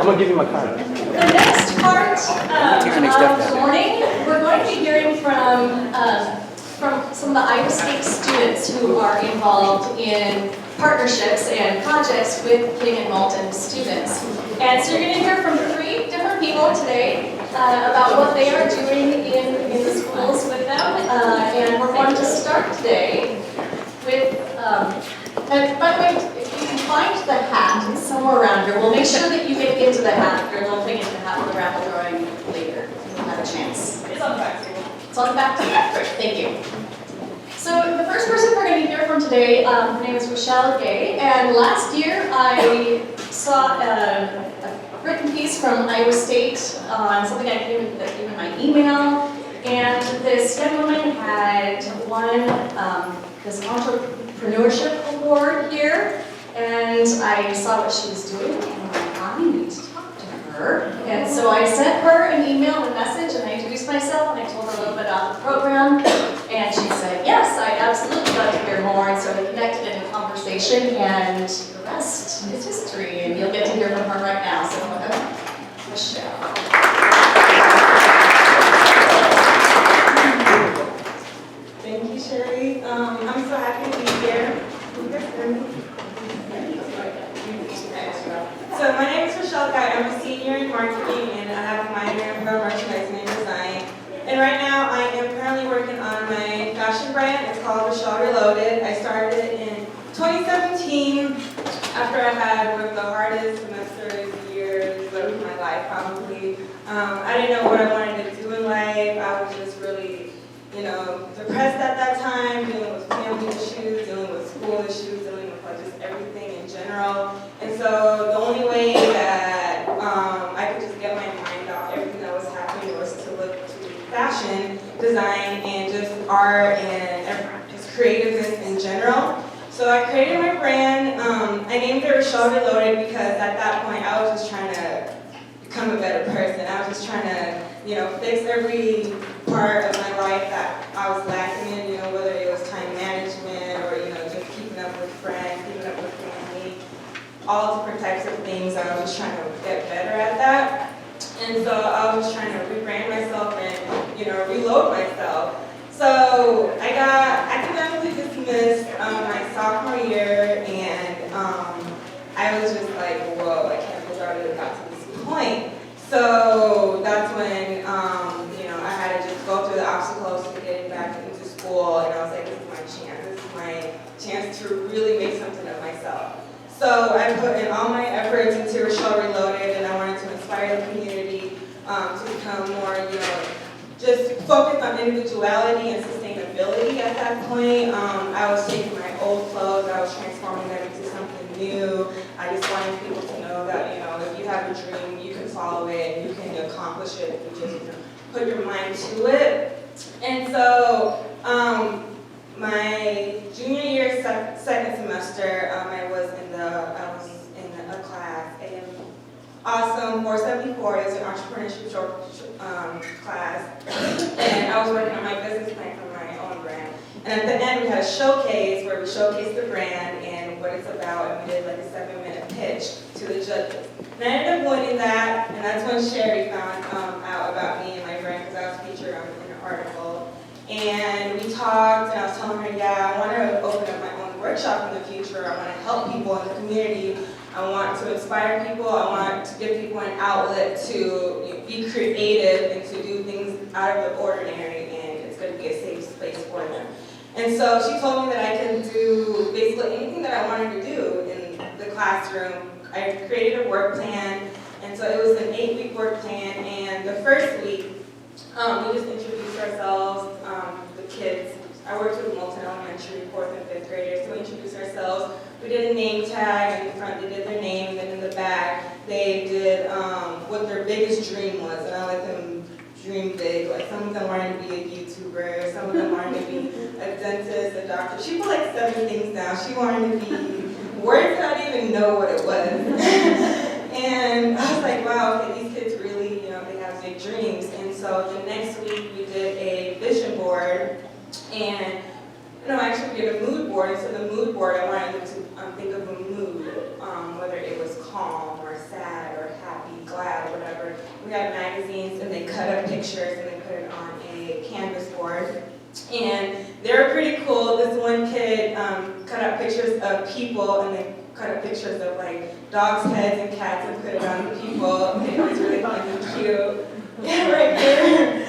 gonna give you my card. The next part of the morning, we're going to be hearing from some of the Iowa State students who are involved in partnerships and projects with King and Malton students. And so you're going to hear from 3 different people today about what they are doing in the schools with them. And we're going to start today with, and by the way, if you can find the hat, it's somewhere around here. We'll make sure that you get into the hat. You're looking into the hat for the raffle drawing later. You'll have a chance. It's on the back table. It's on the back table. Great, thank you. So the first person we're going to hear from today, her name is Vashalice, and last year I saw a written piece from Iowa State on something I came in my email, and this young woman had won this entrepreneurship award here, and I saw what she was doing, and I'm like, I need to talk to her. And so I sent her an email and a message, and I introduced myself, and I told her a little bit about the program, and she said, yes, I'd absolutely love to hear more, and so we connected in a conversation, and the rest is history, and you'll get to hear from her right now. So, Michelle. Thank you, Sherry. I'm so happy to be here. So my name is Vashalice. I'm a senior in marketing, and I have a minor in merchandising and design. And right now, I am currently working on my fashion brand. It's called Vashalice Reloaded. I started it in 2017 after I had one of the hardest years of my life, probably. I didn't know what I wanted to do in life. I was just really, depressed at that time, dealing with family issues, dealing with school issues, dealing with just everything in general. And so the only way that I could just get my mind off everything that was happening was to look to fashion, design, and just art and just creativeness in general. So I created my brand. I named it Vashalice Reloaded because at that point I was just trying to become a better person. I was just trying to, fix every part of my life that I was lacking in, whether it was time management or, just keeping up with friends, keeping up with family, all different types of things. I was just trying to get better at that. And so I was trying to rebrand myself and, reload myself. So I got academically dismissed my sophomore year, and I was just like, whoa, I can't believe I really got to this point. So that's when, I had to just go through the obstacles to getting back into school, and I was like, this is my chance. This is my chance to really make something of myself. So I put in all my efforts into Vashalice Reloaded, and I wanted to inspire the community to become more, just focused on individuality and sustainability at that point. I was taking my old clothes, I was transforming them into something new. I just wanted people to know that, if you have a dream, you can follow it, and you can accomplish it if you just put your mind to it. And so, my junior year, second semester, I was in a class, Awesome 474. It was an entrepreneurship class, and I was working on my business plan for my own brand. And at the end, we had a showcase where we showcased the brand and what it's about, and we did like a 7-minute pitch to the judges. And I ended up winning that, and that's when Sherry found out about me and my brand, because I was featured in an article. And we talked, and I was telling her, yeah, I want to open up my own workshop in the future. I want to help people in the community. I want to inspire people. I want to give people an outlet to be creative and to do things out of the ordinary, and it's going to be a safe space for them. And so she told me that I can do basically anything that I wanted to do in the classroom. I created a work plan, and so it was an 8-week work plan, and the first week, we just introduced ourselves, the kids. I worked with Malton Elementary, 4th and 5th graders, so we introduced ourselves. We did a name tag. In the front, they did their name, and then in the back, they did what their biggest dream was, and I let them dream big. Like, some of them wanted to be a YouTuber, some of them wanted to be a dentist, a doctor. She put like 7 things down. She wanted to be words that I didn't even know what it was. And I was like, wow, okay, these kids really, they have big dreams. And so the next week, we did a vision board, and actually we did a mood board. And so the mood board, I wanted them to think of a mood, whether it was calm or sad or happy. pictures and they put it on a canvas board. And they were pretty cool. This one kid cut out pictures of people and then cut out pictures of like dogs' heads and cats and put it on the people. It was really fun and cute. Yeah, right there.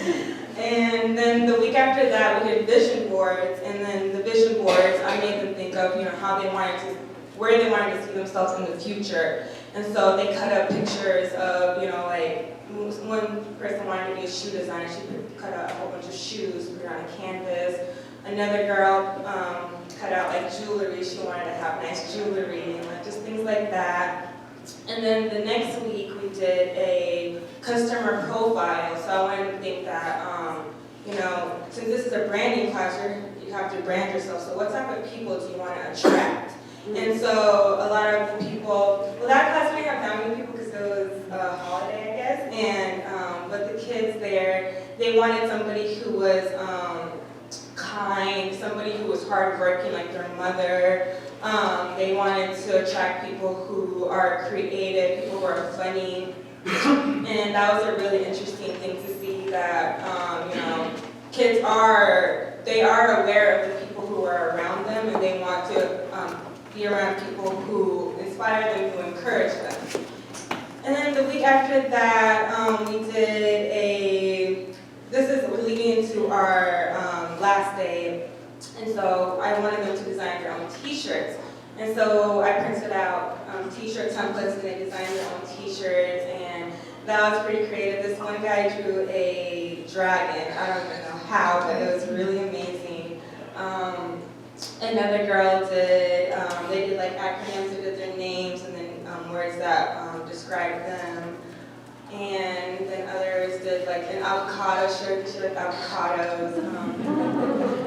And then the week after that, we did vision boards, and then the vision boards, I made them think of, how they wanted to, where they wanted to see themselves in the future. And so they cut up pictures of, like, one person wanted to be a shoe designer, she cut out a whole bunch of shoes, put it on a canvas. Another girl cut out like jewelry, she wanted to have nice jewelry, and like, just things like that. And then the next week we did a customer profile. So I wanted to think that, since this is a branding class, you have to brand yourself. So what type of people do you want to attract? And so a lot of people, well, that class didn't have that many people because it was a holiday, I guess. And but the kids there, they wanted somebody who was kind, somebody who was hardworking, like their mother. They wanted to attract people who are creative, people who are funny, and that was a really interesting thing to see that, kids are aware of the people who are around them, and they want to be around people who inspire them, who encourage them. And then the week after that, we did this is leading into our last day. And so I wanted them to design their own t-shirts. And so I printed out t-shirt templates and they designed their own t-shirts, and that was pretty creative. This one guy drew a dragon. I don't even know how, but it was really amazing. Another girl did, they did like acronyms, they did their names and then words that described them. And then others did like an avocado shirt, they showed avocados.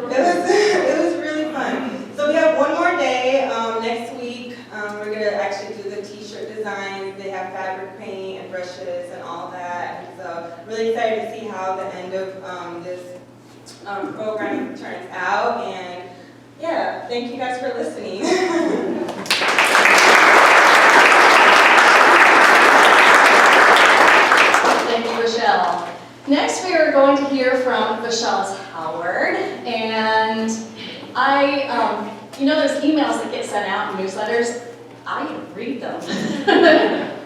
It was really fun. So we have one more day. Next week, we're going to actually do the t-shirt designs. They have fabric paint and brushes and all that. And so really excited to see how the end of this program turns out. And yeah, thank you guys for listening. Thank you, Vashelle. Next, we are going to hear from Vashalice Howard, and there's emails that get sent out in newsletters. I read them.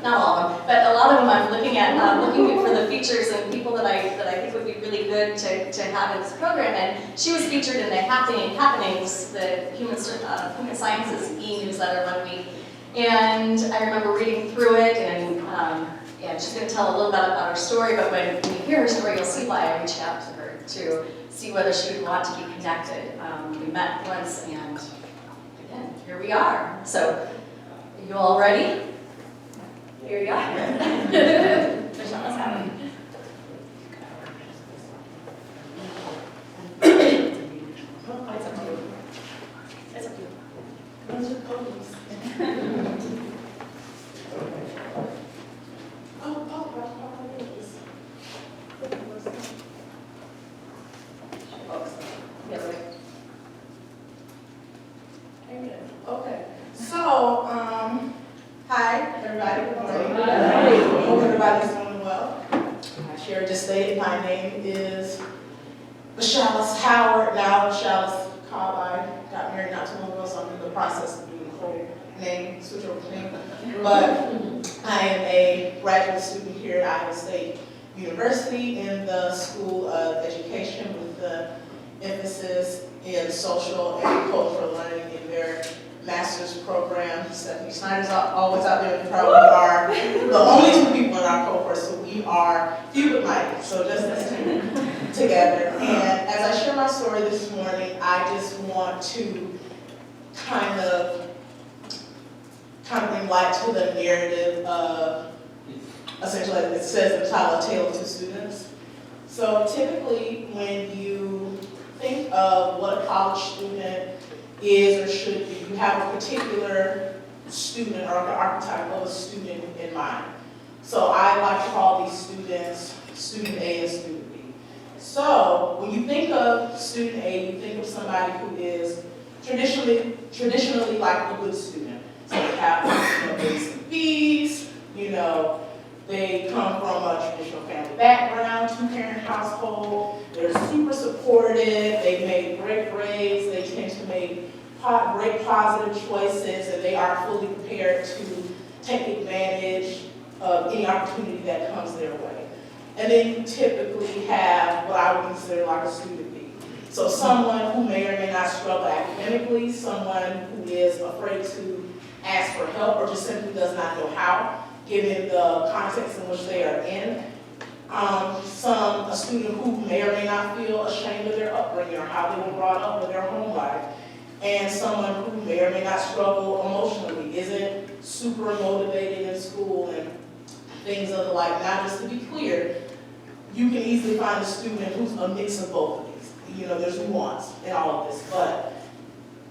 Not all of them, but a lot of them I'm looking for the features and people that I think would be really good to have in this program. And she was featured in the Happenings, the Human Sciences e-newsletter one week. And I remember reading through it, and she's going to tell a little bit about her story, but when you hear her story, you'll see why I reached out to her to see whether she would want to be connected. We met once, and again, here we are. So, are you all ready? Here we go. Vashalice Howard. It's up to you. It's up to you. Okay, so, hi, everybody. Good morning. I hope everybody's doing well. Sherry just stated, my name is Vashalice Howard, now Vashalice Kaaba. I got married not too long ago, so I'm in the process of doing the whole name, switch over name. But I am a graduate student here at Iowa State University in the School of Education with the emphasis in social and cultural learning in their master's program. Stephanie Snyder's always out there in the crowd. We are the only two people in our cohort, so we are few but mighty. So just us two together. And as I share my story this morning, I just want to kind of bring light to the narrative of, essentially, it says in the title, A Tale of Two Students. So typically, when you think of what a college student is or should be, you have a particular student or the archetype of a student in mind. So I like to call these students student A and student B. So when you think of student A, you think of somebody who is traditionally like a good student. So they have A's and B's, they come from a traditional family background, two-parent household. supported, they make great grades, they tend to make great positive choices, and they are fully prepared to take advantage of any opportunity that comes their way. And then you typically have what I would consider like a student B. So someone who may or may not struggle academically, someone who is afraid to ask for help or just simply does not know how, given the context in which they are in. A student who may or may not feel ashamed of their upbringing or how they were brought up with their home life. And someone who may or may not struggle emotionally, isn't super motivated in school and things of the like. Now, just to be clear, you can easily find a student who's a mix of both of these. You know, there's nuance in all of this, but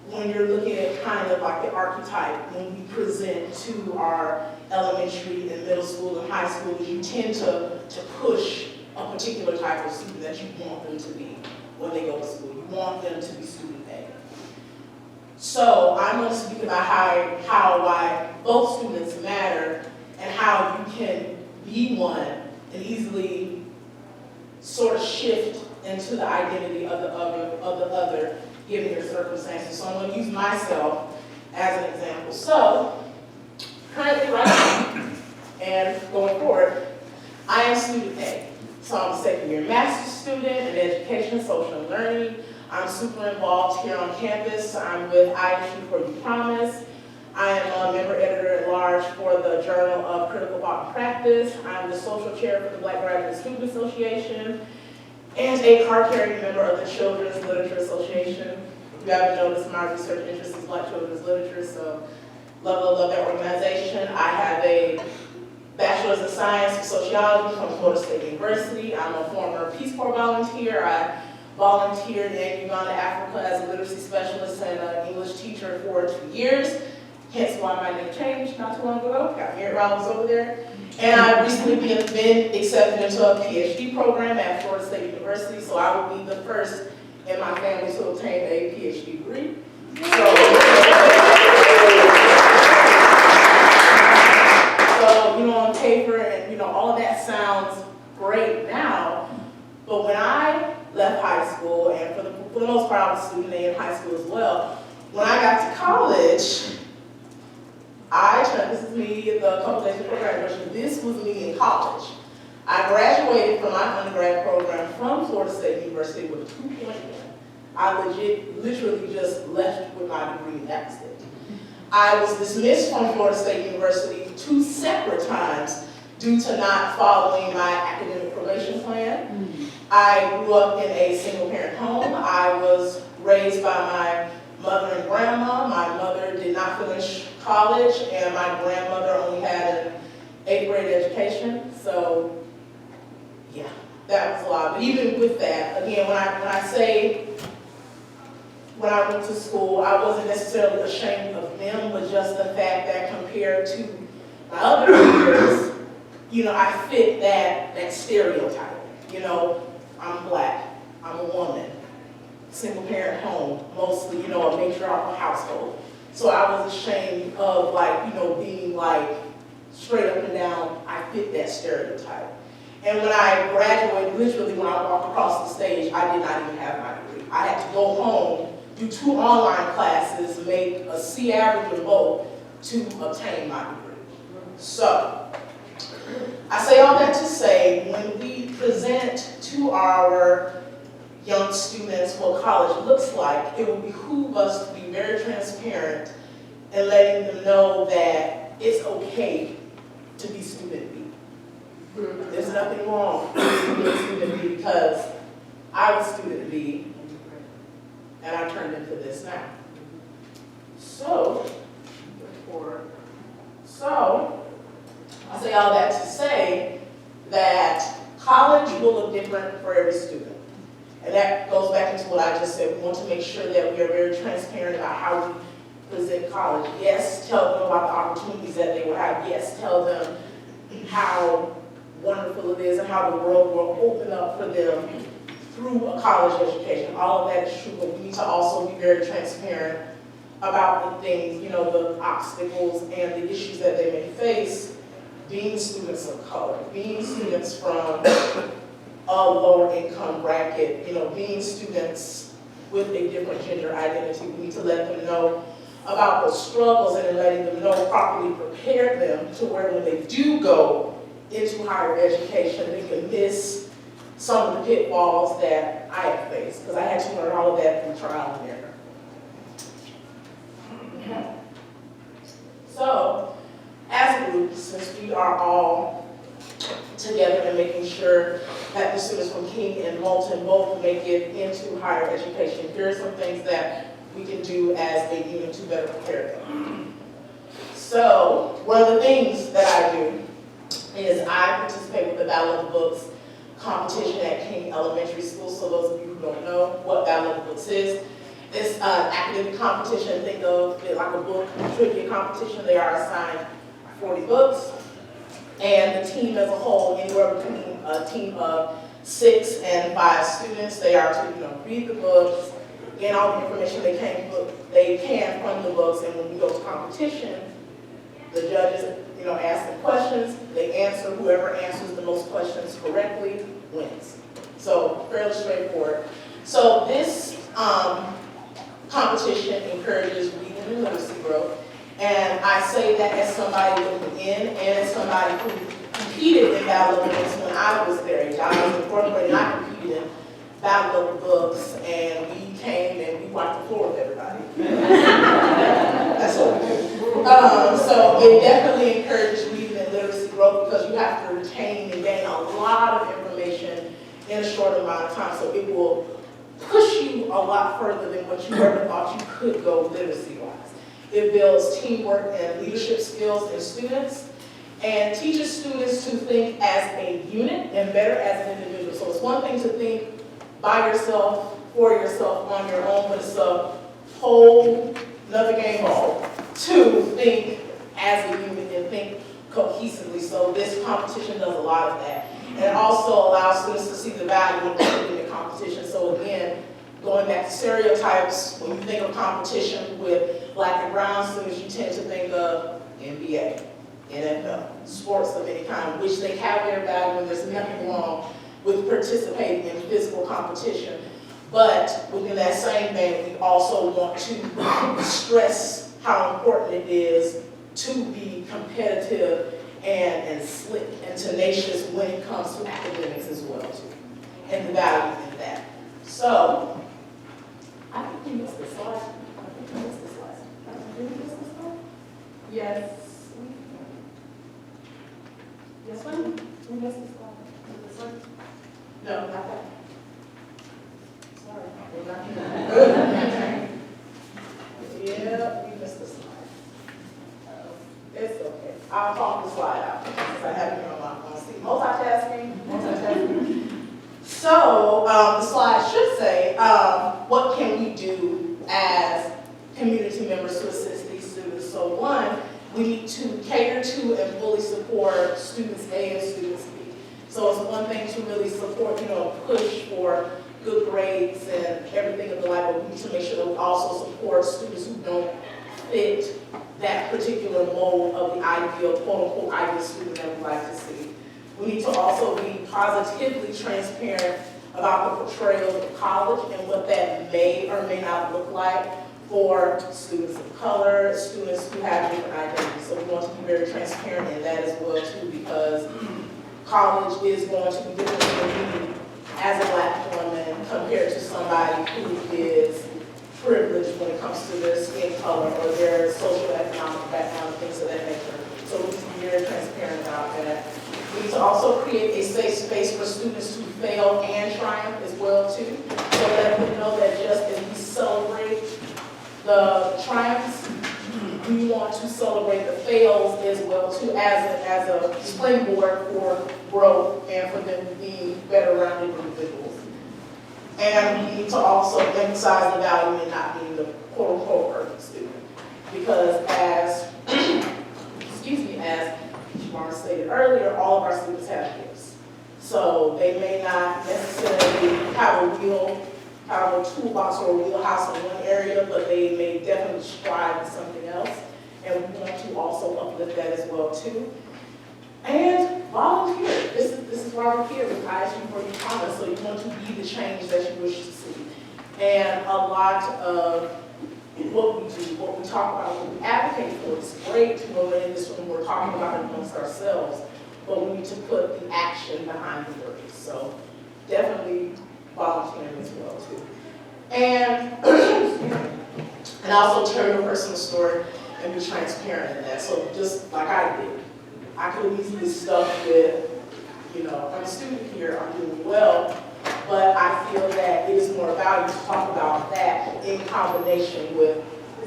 when you're looking at kind of like the archetype, when we present to our elementary and middle school and high school, you tend to push a particular type of student that you want them to be when they go to school. You want them to be student A. So I'm going to speak about why both students matter and how you can be one and easily sort of shift into the identity of the other given your circumstances. So I'm going to use myself as an example. So currently right now and going forward, I am student A. So I'm a second year master's student in education, social and learning. I'm super involved here on campus. I'm with ISU for You Promise. I am a member editor at large for the Journal of Critical Thought and Practice. I'm the social chair for the Black Graduate Student Association and a card-carrying member of the Children's Literature Association. If you haven't noticed, my research interest is Black children's literature, so love that organization. I have a Bachelor's of Science in Sociology from Florida State University. I'm a former Peace Corps volunteer. I volunteered in Uganda, Africa as a literacy specialist and an English teacher for 2 years. Hence why my name changed not too long ago. Got married while I was over there. And I've recently been accepted into a PhD program at Florida State University, so I will be the first in my family to obtain a PhD degree. So, you know, on paper and, you know, all of that sounds great now, but when I left high school, and for the most part I was a student in high school as well, when I got to college, this is me, the couple days before graduation, this was me in college. I graduated from my undergrad program from Florida State University with a 2.1. I literally just left with my degree and that was it. I was dismissed from Florida State University 2 separate times due to not following my academic probation plan. I grew up in a single parent home. I was raised by my mother and grandma. My mother did not finish college and my grandmother only had an 8th grade education. So yeah, that was a lot. But even with that, again, when I went to school, I wasn't necessarily ashamed of them, but just the fact that compared to my other peers, you know, I fit that stereotype. You know, I'm Black, I'm a woman, single parent home, mostly, you know, a matriarchal household. So I was ashamed of, like, you know, being like straight up and down, I fit that stereotype. And when I graduated, literally when I walked across the stage, I did not even have my degree. I had to go home, do 2 online classes, make a C average or both to obtain my degree. So, I say all that to say, when we present to our young students what college looks like, it will behoove us to be very transparent and letting them know that it's okay to be student B. There's nothing wrong with being student B because I was student B and I turned into this now. So, I say all that to say that college will look different for every student. And that goes back into what I just said. We want to make sure that we are very transparent about how we present college. Yes, tell them about the opportunities that they will have. Yes, tell them how wonderful it is and how the world will open up for them through a college education. All of that is true, but we need to also be very transparent about the things, you know, the obstacles and the issues that they may face being students of color, being students from a lower income bracket, being students with a different gender identity. We need to let them know about those struggles and then letting them know, properly prepare them to where when they do go into higher education, they can miss some of the pitfalls that I have faced, because I had to learn all of that through trial and error. So, as a group, since we are all together and making sure that the students from King and Moulton both make it into higher education, here are some things that we can do as a unit to better prepare them. So, one of the things that I do is I participate with the Battle of the Books competition at King Elementary School. So those of you who don't know what Battle of the Books is, it's an academic competition. Think of it like a book trivia competition. They are assigned 40 books, and the team as a whole, anywhere between a team of 6 and 5 students, they are to read the books, gain all the information they can from the books, and when we go to competition, the judges ask them questions, they answer. Whoever answers the most questions correctly wins. So fairly straightforward. So this competition encourages reading and literacy growth, and I say that as somebody looking in and as somebody who competed in Battle of the Books when I was their age. I was in 4th grade and I competed in Battle of the Books, and we came and we wiped the floor with everybody. That's what we do. So it definitely encourages reading and literacy growth, because you have to retain and gain a lot of information in a short amount of time. So it will push you a lot further than what you ever thought you could go literacy-wise. It builds teamwork and leadership skills in students, and teaches students to think as a unit and better as an individual. So it's one thing to think by yourself, for yourself, on your own, but it's a whole another game ball to think as a unit and think cohesively. So this competition does a lot of that. And it also allows students to see the value of academic competition. So again, going back to stereotypes, when you think of competition with Black and brown students, you tend to think of NBA, NFL, sports of any kind, which they have their value, and there's nothing wrong with participating in physical competition. But within that same vein, we also want to stress how important it is to be competitive and slick and tenacious when it comes to academics as well too, and the value in that. So, I think we missed this slide. Did we miss this slide? Yes. Yes, one? We missed this slide. This one? No, not that. Sorry. Yeah, we missed the slide. It's okay. I'll talk the slide out since I have it on my phone. See, multitasking. So, the slide should say, what can we do as community members to assist these students? So one, we need to cater to and fully support students A and students B. So it's one thing to really support, push for good grades and everything of the like, but we need to make sure that we also support students who don't fit that particular mold of the ideal, quote-unquote, ideal student that we like to see. We need to also be positively transparent about the portrayal of college and what that may or may not look like for students of color, students who have different identities. So we want to be very transparent in that as well too, because college is going to be different for me as a Black woman compared to somebody who is privileged when it comes to their skin color or their socioeconomic background and things of that nature. So we need to be very transparent about that. We need to also create a safe space for students to fail and triumph as well too. So let them know that just as we celebrate the triumphs, we want to celebrate the fails as well too, as a springboard for growth and for them to be better rounded individuals. And we need to also emphasize the value in not being the quote-unquote perfect student. Because as, as Shamara stated earlier, all of our students have gifts. So they may not necessarily have a toolbox or a wheelhouse in one area, but they may definitely strive in something else. And we want to also uplift that as well too. And volunteer. This is why we're here with ISU for you promise. So you want to be the change that you wish to see. And a lot of what we do, what we talk about, what we advocate for, it's great when we're in this room, we're talking about it amongst ourselves, but we need to put the action behind the words. So definitely volunteering as well too. And also tell your personal story and be transparent in that. So just like I did, I could have easily stuck with, I'm a student here, I'm doing well, but I feel that it is more valuable to talk about that in combination with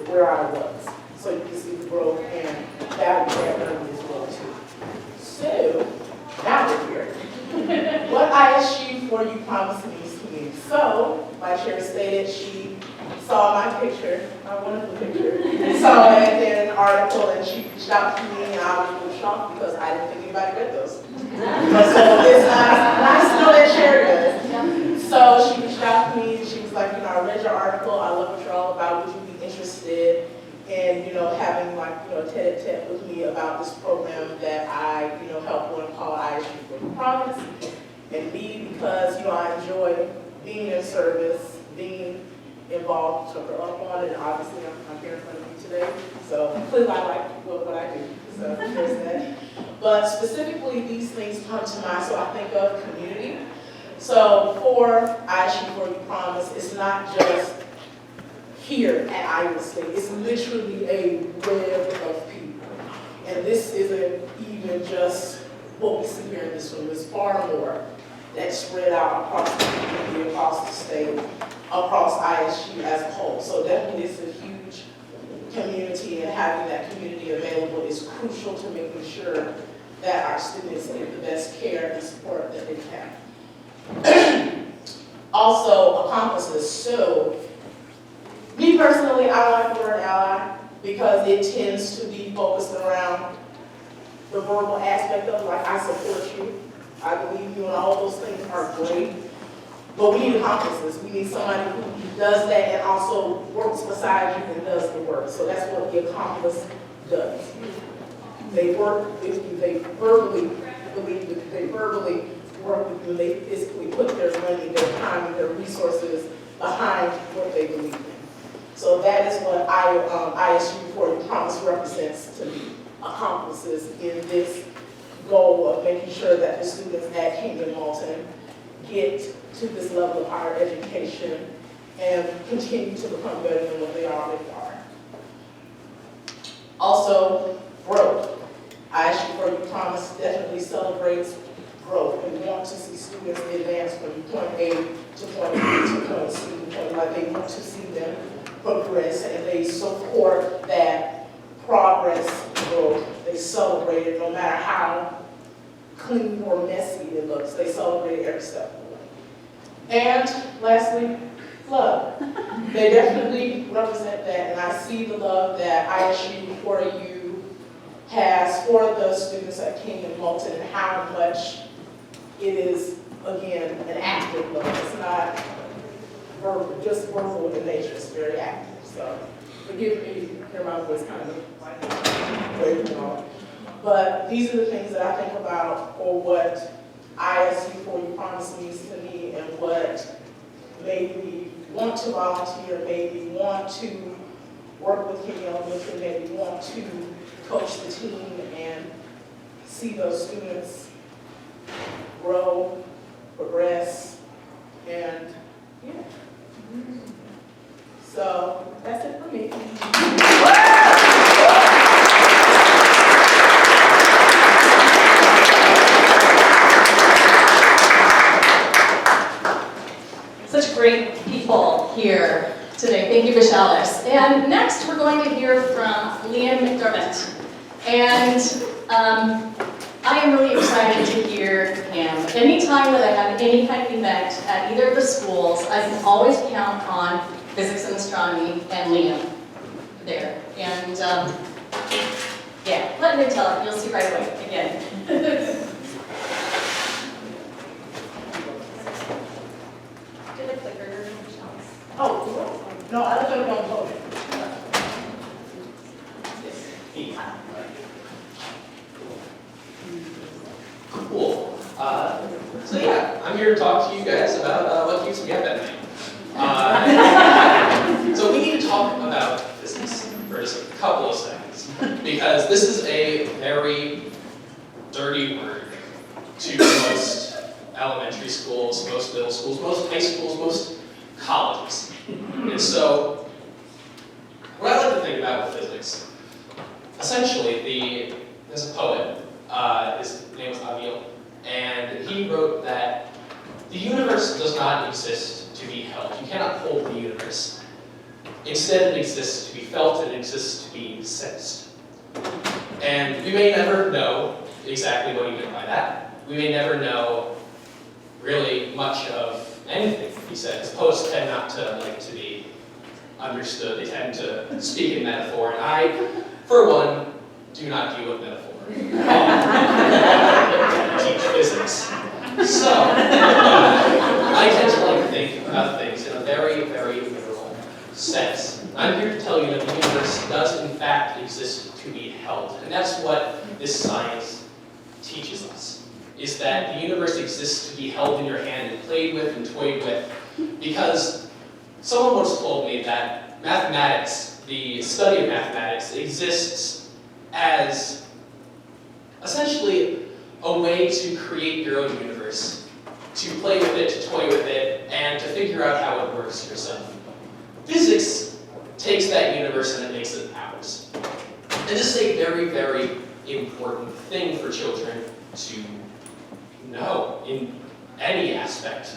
where I was. So you can see the growth and value that learning as well too. So, now we're here. What ISU for you promise means to me. So, my chair stated she saw my picture, my wonderful picture, saw it in an article and she reached out to me and I was really shocked because I didn't think anybody read those. So it's nice to know that chair does. So she reached out to me and she was like, I read your article, I love what you're all about, would you be interested in, having a tete-a-tete with me about this program that I, help run called ISU for the Promise. And B, because, I enjoy being in service, being involved, took her up on it, and obviously I'm here in front of you today, so clearly I like what I do, so there's that. But specifically, these things come to mind, so I think of community. So for ISU for You Promise, it's not just here at Iowa State, it's literally a web of people. And this isn't even just what we see here in this room, it's far more that's spread out across the community, across the state, across ISU as a whole. So definitely it's a huge community, and having that community available is crucial to making sure that our students get the best care and support that they can. Also, accomplices. So, me personally, I like the word ally because it tends to be focused around the verbal aspect of like, I support you, I believe you, and all those things are great. But we need accomplices. We need somebody who does that and also works beside you and does the work. So that's what the accomplice does. They work with you, they verbally believe with you, they verbally work with you, they physically put their money, their time, and their resources behind what they believe in. So that is what ISU for You Promise represents to me, accomplices in this goal of making sure that the students at Kingdom Malton get to this level of higher education and continue to become better than what they already are. Also, growth. ISU for You Promise definitely celebrates growth. We want to see students advance from point A to point B to point C to point, like they want to see them progress, and they support that progress growth. They celebrate it no matter how clean or messy it looks. They celebrate it every step of the way. And lastly, love. They definitely represent that, and I see the love that ISU for You has for the students at Kingdom Malton and how much it is, again, an active love. It's not verbal, just verbal in nature. It's very active. So forgive me if you hear my voice kind of like waving off. But these are the things that I think about, or what ISU for You Promise means to me, and what made me want to volunteer, made me want to work with King Elementary, made me want to coach the team and see those students grow, progress, and yeah. So that's it for me. Such great people here today. Thank you, Vashalice. And next, we're going to hear from McDermott. And I am really excited to hear him. Anytime that I have any kind of event at either of the schools, I can always count on physics and astronomy and Liam there. And yeah, let me tell it. You'll see right away again. Oh, no, I don't know about voting. Cool. I'm here to talk to you guys about what keeps me up at night. So we need to talk about physics for just a couple of seconds, because this is a very dirty word to most elementary schools, most middle schools, most high schools, most colleges. And so, what I like to think about with physics, essentially, there's a poet, his name was Avil, and he wrote that the universe does not exist to be held. You cannot hold the universe. Instead, it exists to be felt, and it exists to be sensed. And we may never know exactly what he meant by that. We may never know really much of anything he said. His poets tend not to like to be understood. They tend to speak in metaphor, and I, for one, do not deal with metaphor. Teach physics. So, I tend to like to think about things in a very, very literal sense. I'm here to tell you that the universe does in fact exist to be held. And that's what this science teaches us, is that the universe exists to be held in your hand and played with and toyed with. Because someone once told me that mathematics, the study of mathematics, exists as essentially a way to create your own universe, to play with it, to toy with it, and to figure out how it works yourself. Physics takes that universe and it makes it ours. And this is a very, very important thing for children to know in any aspect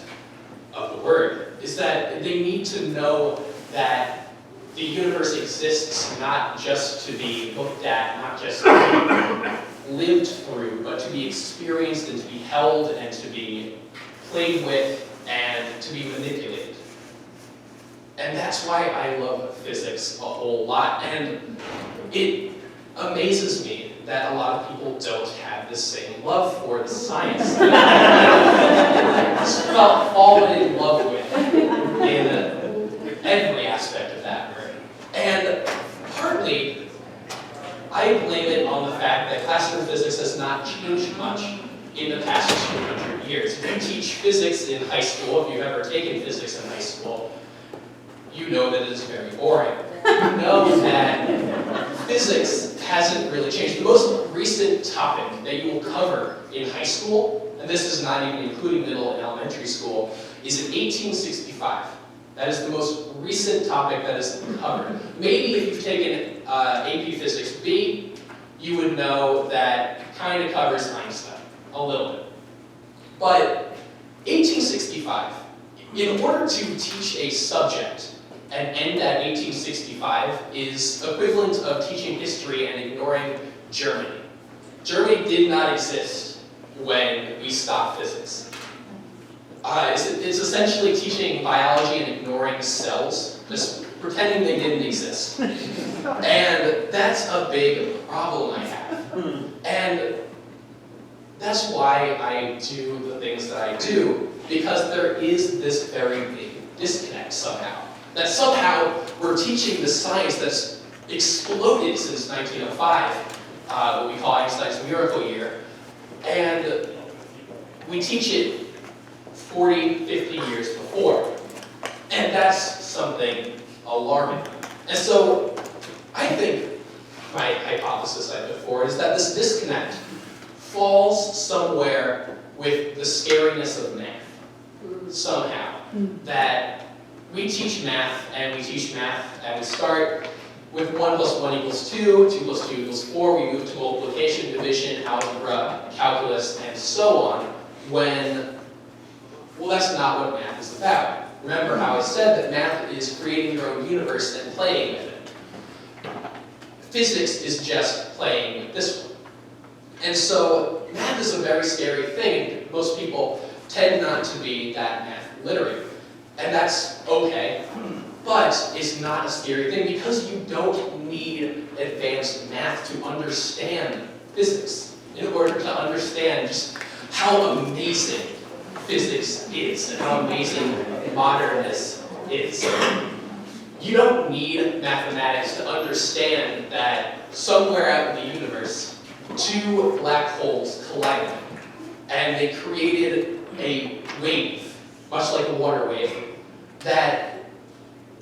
of the word, is that they need to know that the universe exists not just to be looked at, not just to be lived through, but to be experienced and to be held and to be played with and to be manipulated. And that's why I love physics a whole lot. And it amazes me that a lot of people don't have the same love for the science that I fallen in love with in every aspect of that word. And partly, I blame it on the fact that classroom physics has not changed much in the past 200 years. If you teach physics in high school, if you've ever taken physics in high school, you know that it is very boring. You know that physics hasn't really changed. The most recent topic that you will cover in high school, and this is not even including middle and elementary school, is in 1865. That is the most recent topic that is covered. Maybe if you've taken AP Physics B, you would know that it kind of covers Einstein a little bit. But 1865, in order to teach a subject and end at 1865 is equivalent of teaching history and ignoring Germany. Germany did not exist when we stopped physics. It's essentially teaching biology and ignoring cells, just pretending they didn't exist. And that's a big problem I have. And that's why I do the things that I do, because there is this very big disconnect somehow. That somehow we're teaching the science that's exploded since 1905, what we call Einstein's miracle year, and we teach it 40, 50 years before. And that's something alarming. And so I think my hypothesis I put forward is that this disconnect falls somewhere with the scariness of math, somehow. That we teach math, and we start with 1 + 1 = 2, 2 + 2 = 4, we move to multiplication, division, algebra, calculus, and so on, when, well, that's not what math is about. Remember how I said that math is creating your own universe and playing with it. Physics is just playing with this one. And so math is a very scary thing. Most people tend not to be that math literate. And that's okay, but it's not a scary thing because you don't need advanced math to understand physics in order to understand just how amazing physics is and how amazing modernness is. You don't need mathematics to understand that somewhere out in the universe, 2 black holes collided, and they created a wave, much like a water wave, that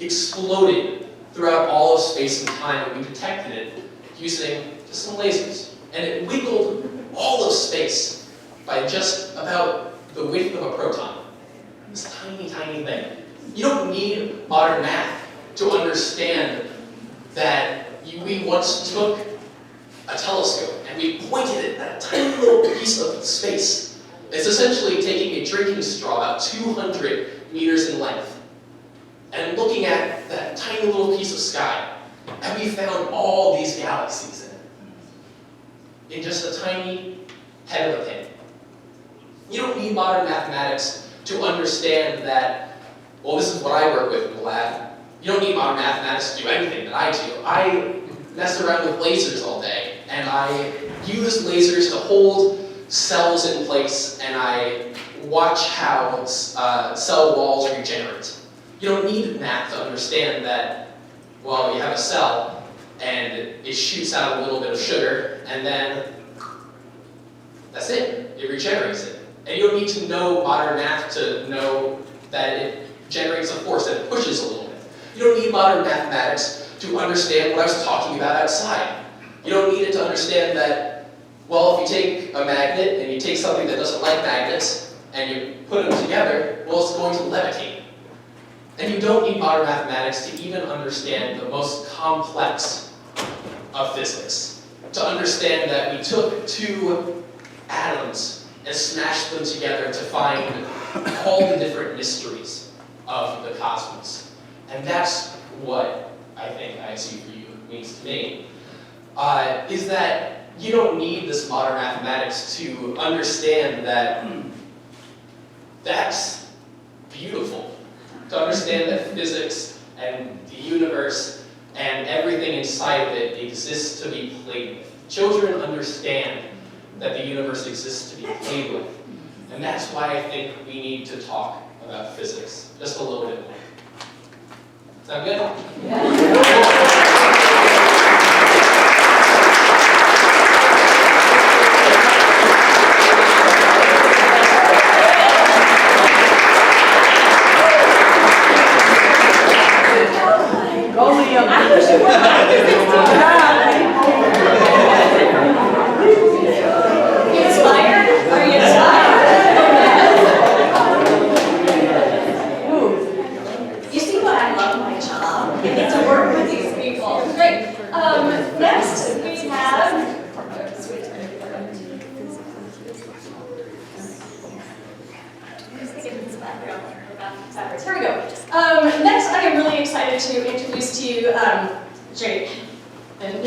exploded throughout all of space and time, and we detected it using just some lasers. And it wiggled all of space by just about the width of a proton. This tiny, tiny thing. You don't need modern math to understand that we once took a telescope and we pointed it at a tiny little piece of space. It's essentially taking a drinking straw about 200 meters in length and looking at that tiny little piece of sky. And we found all these galaxies in just a tiny head of a pin. You don't need modern mathematics to understand that, well, this is what I work with in the lab. You don't need modern mathematics to do anything that I do. I mess around with lasers all day, and I use lasers to hold cells in place, and I watch how cell walls regenerate. You don't need math to understand that, well, you have a cell, and it shoots out a little bit of sugar, and then that's it. It regenerates it. And you don't need to know modern math to know that it generates a force, that it pushes a little bit. You don't need modern mathematics to understand what I was talking about outside. You don't need it to understand that, well, if you take a magnet and you take something that doesn't like magnets and you put them together, well, it's going to levitate. And you don't need modern mathematics to even understand the most complex of physics. To understand that we took two atoms and smashed them together to find all the different mysteries of the cosmos. And that's what I think ISU for you means to me, is that you don't need this modern mathematics to understand that that's beautiful. To understand that physics and the universe and everything inside of it exists to be played with. Children understand that the universe exists to be played with. And that's why I think we need to talk about physics just a little bit more. Sound good? Yeah. Here we go. Next, I am really excited to introduce to you Jake. And